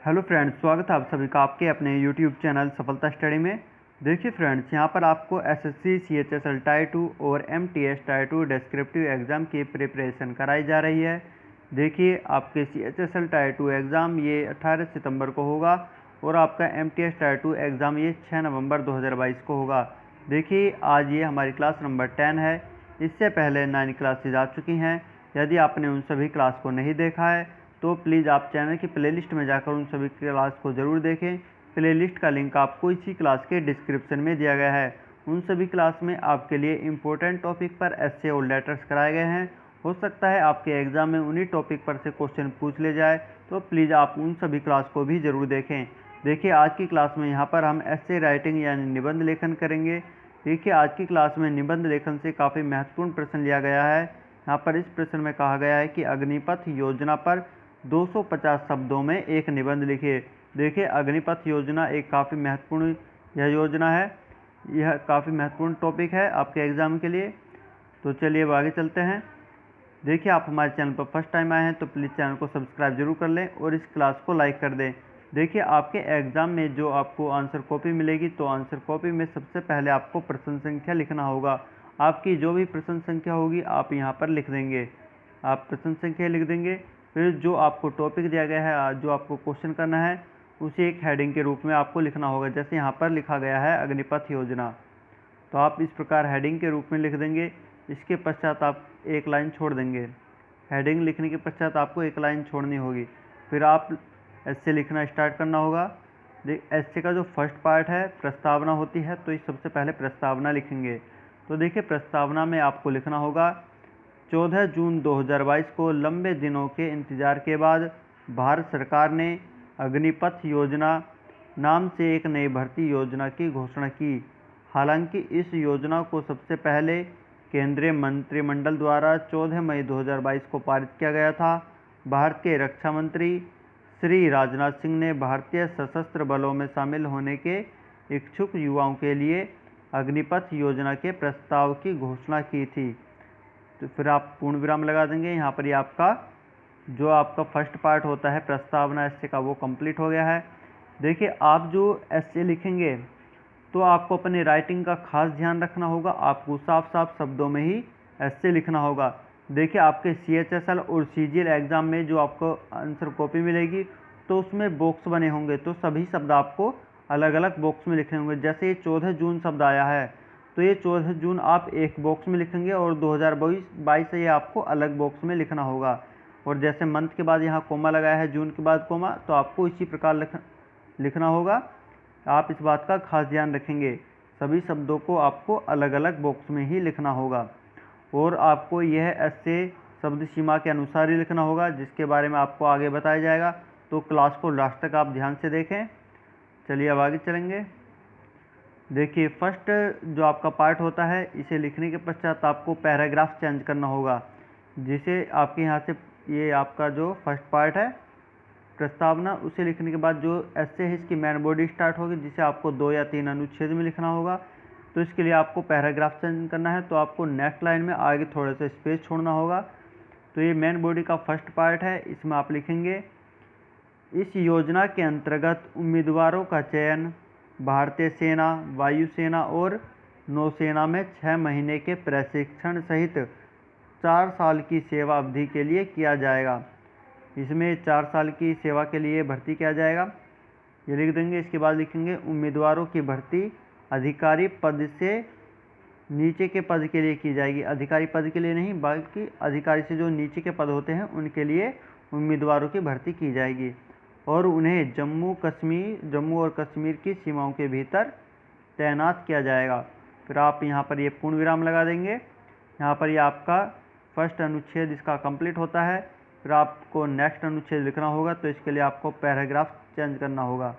Hello friends, स्वागत है आप सभी का आपके अपने यूट्यूब चैनल सफलता स्टडी में। देखिए फ्रेंड्स, यहाँ पर आपको एसएससी सीएचएसएल टायर 2 और एमटीएस टायर 2 डिस्क्रिप्टिव एग्ज़ाम की प्रिपरेशन कराई जा रही है। देखिए आपके सीएचएसएल टायर 2 एग्ज़ाम ये 18 सितंबर को होगा और आपका एमटीएस टायर 2 एग्ज़ाम ये 6 नवंबर 2022 को होगा। देखिए आज ये हमारी क्लास नंबर 10 है। इससे पहले 9 क्लासेज आ चुकी हैं। यदि आपने उन सभी क्लास को नहीं देखा है तो प्लीज़ आप चैनल की प्लेलिस्ट में जाकर उन सभी क्लास को ज़रूर देखें। प्लेलिस्ट का लिंक आपको इसी क्लास के डिस्क्रिप्शन में दिया गया है। उन सभी क्लास में आपके लिए इम्पोर्टेंट टॉपिक पर ऐसे और लेटर्स कराए गए हैं। हो सकता है आपके एग्ज़ाम में उन्हीं टॉपिक पर से क्वेश्चन पूछ ले जाए, तो प्लीज़ आप उन सभी क्लास को भी ज़रूर देखें। देखिए आज की क्लास में यहाँ पर हम ऐसे राइटिंग यानी निबंध लेखन करेंगे। देखिए आज की क्लास में निबंध लेखन से काफ़ी महत्वपूर्ण प्रश्न लिया गया है। यहाँ पर इस प्रश्न में कहा गया है कि अग्निपथ योजना पर 250 शब्दों में एक निबंध लिखिए। देखिए अग्निपथ योजना एक काफ़ी महत्वपूर्ण यह योजना है। यह काफ़ी महत्वपूर्ण टॉपिक है आपके एग्ज़ाम के लिए। तो चलिए अब आगे चलते हैं। देखिए आप हमारे चैनल पर फर्स्ट टाइम आए हैं तो प्लीज़ चैनल को सब्सक्राइब जरूर कर लें और इस क्लास को लाइक कर दें। देखिए आपके एग्ज़ाम में जो आपको आंसर कॉपी मिलेगी, तो आंसर कॉपी में सबसे पहले आपको प्रश्न संख्या लिखना होगा। आपकी जो भी प्रश्न संख्या होगी आप यहाँ पर लिख देंगे। आप प्रश्न संख्या लिख देंगे, फिर जो आपको टॉपिक दिया गया है, जो आपको क्वेश्चन करना है, उसे एक हेडिंग के रूप में आपको लिखना होगा। जैसे यहाँ पर लिखा गया है अग्निपथ योजना, तो आप इस प्रकार हेडिंग के रूप में लिख देंगे। इसके पश्चात आप एक लाइन छोड़ देंगे। हेडिंग लिखने के पश्चात आपको एक लाइन छोड़नी होगी। फिर आप ऐसे लिखना स्टार्ट करना होगा। ऐसे का जो फर्स्ट पार्ट है प्रस्तावना होती है, तो इस सबसे पहले प्रस्तावना लिखेंगे। तो देखिए प्रस्तावना में आपको लिखना होगा 14 जून 2022 को लंबे दिनों के इंतजार के बाद भारत सरकार ने अग्निपथ योजना नाम से एक नई भर्ती योजना की घोषणा की। हालांकि इस योजना को सबसे पहले केंद्रीय मंत्रिमंडल द्वारा 14 मई 2022 को पारित किया गया था। भारत के रक्षा मंत्री श्री राजनाथ सिंह ने भारतीय सशस्त्र बलों में शामिल होने के इच्छुक युवाओं के लिए अग्निपथ योजना के प्रस्ताव की घोषणा की थी। तो फिर आप पूर्ण विराम लगा देंगे। यहाँ पर ये आपका जो आपका फर्स्ट पार्ट होता है प्रस्तावना ऐसे का, वो कंप्लीट हो गया है। देखिए आप जो ऐसे लिखेंगे तो आपको अपनी राइटिंग का खास ध्यान रखना होगा। आपको साफ साफ शब्दों में ही ऐसे लिखना होगा। देखिए आपके सीएचएसएल और सीजीएल एग्ज़ाम में जो आपको आंसर कॉपी मिलेगी तो उसमें बॉक्स बने होंगे, तो सभी शब्द आपको अलग अलग बॉक्स में लिखने होंगे। जैसे ये 14 जून शब्द आया है तो ये 14 जून आप एक बॉक्स में लिखेंगे और 2022 से ये आपको अलग बॉक्स में लिखना होगा। और जैसे मंथ के बाद यहाँ कोमा लगाया है, जून के बाद कोमा, तो आपको इसी प्रकार लिखना होगा। आप इस बात का खास ध्यान रखेंगे, सभी शब्दों को आपको अलग अलग बॉक्स में ही लिखना होगा। और आपको यह ऐसे शब्द सीमा के अनुसार ही लिखना होगा, जिसके बारे में आपको आगे बताया जाएगा। तो क्लास को लास्ट तक आप ध्यान से देखें। चलिए अब आगे चलेंगे। देखिए फर्स्ट जो आपका पार्ट होता है, इसे लिखने के पश्चात आपको पैराग्राफ चेंज करना होगा। जिसे आपके यहाँ से ये आपका जो फर्स्ट पार्ट है प्रस्तावना, उसे लिखने के बाद जो ऐसे है इसकी मेन बॉडी स्टार्ट होगी, जिसे आपको 2 या 3 अनुच्छेद में लिखना होगा। तो इसके लिए आपको पैराग्राफ चेंज करना है, तो आपको नेक्स्ट लाइन में आगे थोड़ा सा स्पेस छोड़ना होगा। तो ये मेन बॉडी का फर्स्ट पार्ट है, इसमें आप लिखेंगे इस योजना के अंतर्गत उम्मीदवारों का चयन भारतीय सेना, वायुसेना और नौसेना में 6 महीने के प्रशिक्षण सहित 4 साल की सेवा अवधि के लिए किया जाएगा। इसमें 4 साल की सेवा के लिए भर्ती किया जाएगा, ये लिख देंगे। इसके बाद लिखेंगे उम्मीदवारों की भर्ती अधिकारी पद से नीचे के पद के लिए की जाएगी। अधिकारी पद के लिए नहीं, बल्कि अधिकारी से जो नीचे के पद होते हैं उनके लिए उम्मीदवारों की भर्ती की जाएगी और उन्हें जम्मू और कश्मीर की सीमाओं के भीतर तैनात किया जाएगा। फिर आप यहाँ पर ये पूर्ण विराम लगा देंगे। यहाँ पर ये आपका फर्स्ट अनुच्छेद इसका कंप्लीट होता है। फिर आपको नेक्स्ट अनुच्छेद लिखना होगा, तो इसके लिए आपको पैराग्राफ चेंज करना होगा।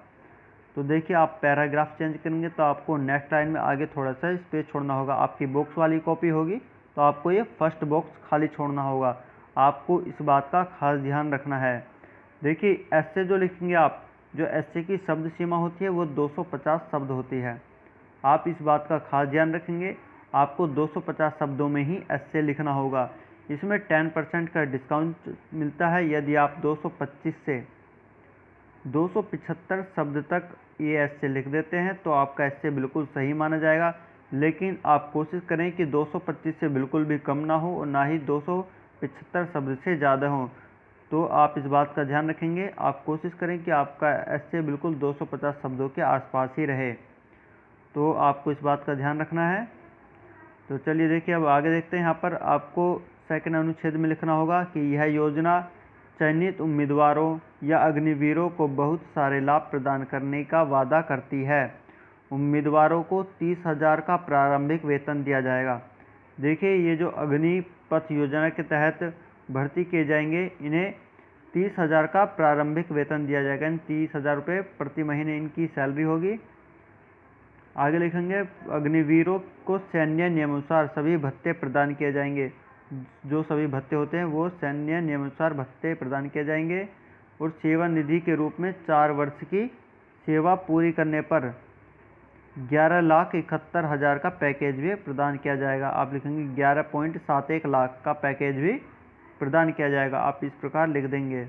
तो देखिए आप पैराग्राफ चेंज करेंगे तो आपको नेक्स्ट लाइन में आगे थोड़ा सा स्पेस छोड़ना होगा। आपकी बॉक्स वाली कॉपी होगी तो आपको ये फर्स्ट बॉक्स खाली छोड़ना होगा। आपको इस बात का खास ध्यान रखना है। देखिए ऐसे जो लिखेंगे आप, जो ऐसे की शब्द सीमा होती है वो 250 शब्द होती है। आप इस बात का खास ध्यान रखेंगे, आपको 250 शब्दों में ही ऐसे लिखना होगा। इसमें 10% का डिस्काउंट मिलता है यदि आप 225 से 275 शब्द तक ये ऐसे लिख देते हैं तो आपका ऐसे बिल्कुल सही माना जाएगा। लेकिन आप कोशिश करें कि 225 से बिल्कुल भी कम ना हो और ना ही 275 शब्द से ज़्यादा हो। तो आप इस बात का ध्यान रखेंगे, आप कोशिश करें कि आपका ऐसे बिल्कुल 250 शब्दों के आसपास ही रहे। तो आपको इस बात का ध्यान रखना है। तो चलिए देखिए, अब आगे देखते हैं। यहाँ पर आपको सेकंड अनुच्छेद में लिखना होगा कि यह योजना चयनित उम्मीदवारों या अग्निवीरों को बहुत सारे लाभ प्रदान करने का वादा करती है। उम्मीदवारों को 30,000 का प्रारंभिक वेतन दिया जाएगा। देखिए, ये जो अग्निपथ योजना के तहत भर्ती किए जाएंगे, इन्हें 30,000 का प्रारंभिक वेतन दिया जाएगा। इन 30,000 रुपये प्रति महीने इनकी सैलरी होगी। आगे लिखेंगे, अग्निवीरों को सैन्य नियमानुसार सभी भत्ते प्रदान किए जाएंगे। जो सभी भत्ते होते हैं वो सैन्य नियमानुसार भत्ते प्रदान किए जाएंगे। और सेवा निधि के रूप में 4 वर्ष की सेवा पूरी करने पर 11,71,000 का पैकेज भी प्रदान किया जाएगा। आप लिखेंगे 11.71 लाख का पैकेज भी प्रदान किया जाएगा। आप इस प्रकार लिख देंगे।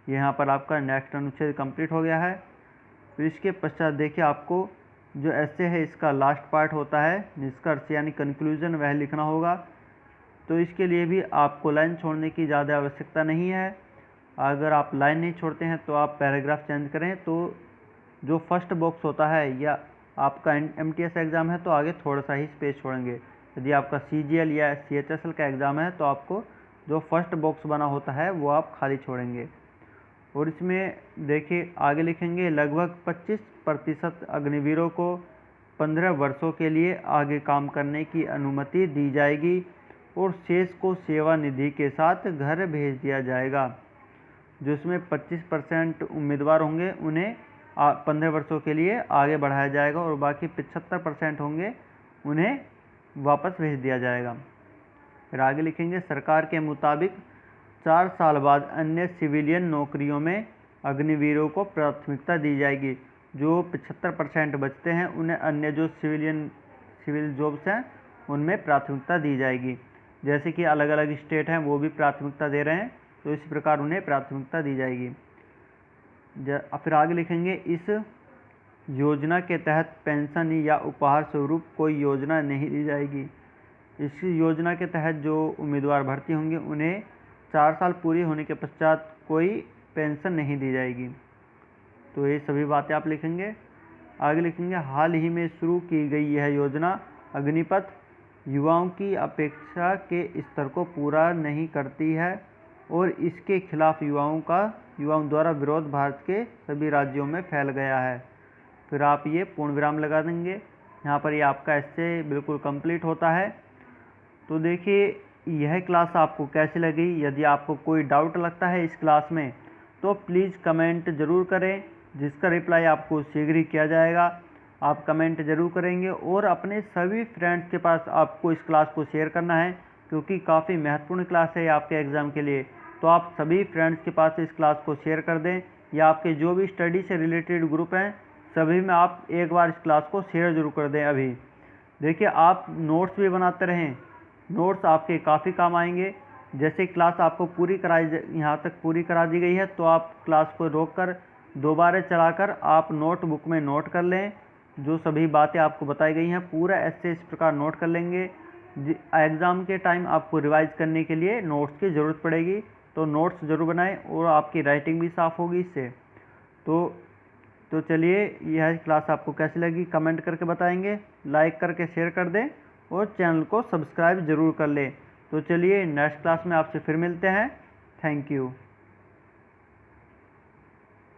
यहाँ पर आपका नेक्स्ट अनुच्छेद कंप्लीट हो गया है। फिर इसके पश्चात देखिए, आपको जो ऐसे है इसका लास्ट पार्ट होता है निष्कर्ष यानी कंक्लूजन, वह लिखना होगा। तो इसके लिए भी आपको लाइन छोड़ने की ज़्यादा आवश्यकता नहीं है। अगर आप लाइन नहीं छोड़ते हैं तो आप पैराग्राफ चेंज करें। तो जो फर्स्ट बॉक्स होता है या आपका MTS एग्ज़ाम है तो आगे थोड़ा सा ही स्पेस छोड़ेंगे। यदि आपका CGL या CHSL का एग्ज़ाम है तो आपको जो फर्स्ट बॉक्स बना होता है वो आप खाली छोड़ेंगे। और इसमें देखिए आगे लिखेंगे, लगभग 25% अग्निवीरों को 15 वर्षों के लिए आगे काम करने की अनुमति दी जाएगी और शेष को सेवा निधि के साथ घर भेज दिया जाएगा। जो इसमें 25% उम्मीदवार होंगे उन्हें 15 वर्षों के लिए आगे बढ़ाया जाएगा और बाकी 75% होंगे उन्हें वापस भेज दिया जाएगा। फिर आगे लिखेंगे, सरकार के मुताबिक 4 साल बाद अन्य सिविलियन नौकरियों में अग्निवीरों को प्राथमिकता दी जाएगी। जो 75% बचते हैं उन्हें अन्य जो सिविल जॉब्स हैं उनमें प्राथमिकता दी जाएगी। जैसे कि अलग अलग स्टेट हैं वो भी प्राथमिकता दे रहे हैं, तो इसी प्रकार उन्हें प्राथमिकता दी जाएगी। फिर आगे लिखेंगे, इस योजना के तहत पेंशन या उपहार स्वरूप कोई योजना नहीं दी जाएगी। इस योजना के तहत जो उम्मीदवार भर्ती होंगे उन्हें 4 साल पूरी होने के पश्चात कोई पेंशन नहीं दी जाएगी। तो ये सभी बातें आप लिखेंगे। आगे लिखेंगे, हाल ही में शुरू की गई यह योजना अग्निपथ युवाओं की अपेक्षा के स्तर को पूरा नहीं करती है और इसके खिलाफ युवाओं द्वारा विरोध भारत के सभी राज्यों में फैल गया है। फिर आप ये पूर्ण विराम लगा देंगे। यहाँ पर ये आपका ऐसे बिल्कुल कंप्लीट होता है। तो देखिए, यह क्लास आपको कैसी लगी? यदि आपको कोई डाउट लगता है इस क्लास में तो प्लीज़ कमेंट ज़रूर करें, जिसका रिप्लाई आपको शीघ्र ही किया जाएगा। आप कमेंट ज़रूर करेंगे और अपने सभी फ्रेंड्स के पास आपको इस क्लास को शेयर करना है, क्योंकि काफ़ी महत्वपूर्ण क्लास है आपके एग्ज़ाम के लिए। तो आप सभी फ्रेंड्स के पास इस क्लास को शेयर कर दें, या आपके जो भी स्टडी से रिलेटेड ग्रुप हैं सभी में आप एक बार इस क्लास को शेयर ज़रूर कर दें। अभी देखिए, आप नोट्स भी बनाते रहें, नोट्स आपके काफ़ी काम आएंगे। जैसे क्लास आपको यहाँ तक पूरी करा दी गई है तो आप क्लास को रोककर दोबारा चलाकर आप नोटबुक में नोट कर लें। जो सभी बातें आपको बताई गई हैं पूरा ऐसे इस प्रकार नोट कर लेंगे। एग्ज़ाम के टाइम आपको रिवाइज करने के लिए नोट्स की ज़रूरत पड़ेगी, तो नोट्स ज़रूर बनाएं और आपकी राइटिंग भी साफ़ होगी इससे। तो चलिए, यह क्लास आपको कैसी लगी कमेंट करके बताएंगे, लाइक करके शेयर कर दें और चैनल को सब्सक्राइब ज़रूर कर लें। तो चलिए, नेक्स्ट क्लास में आपसे फिर मिलते हैं। Thank you.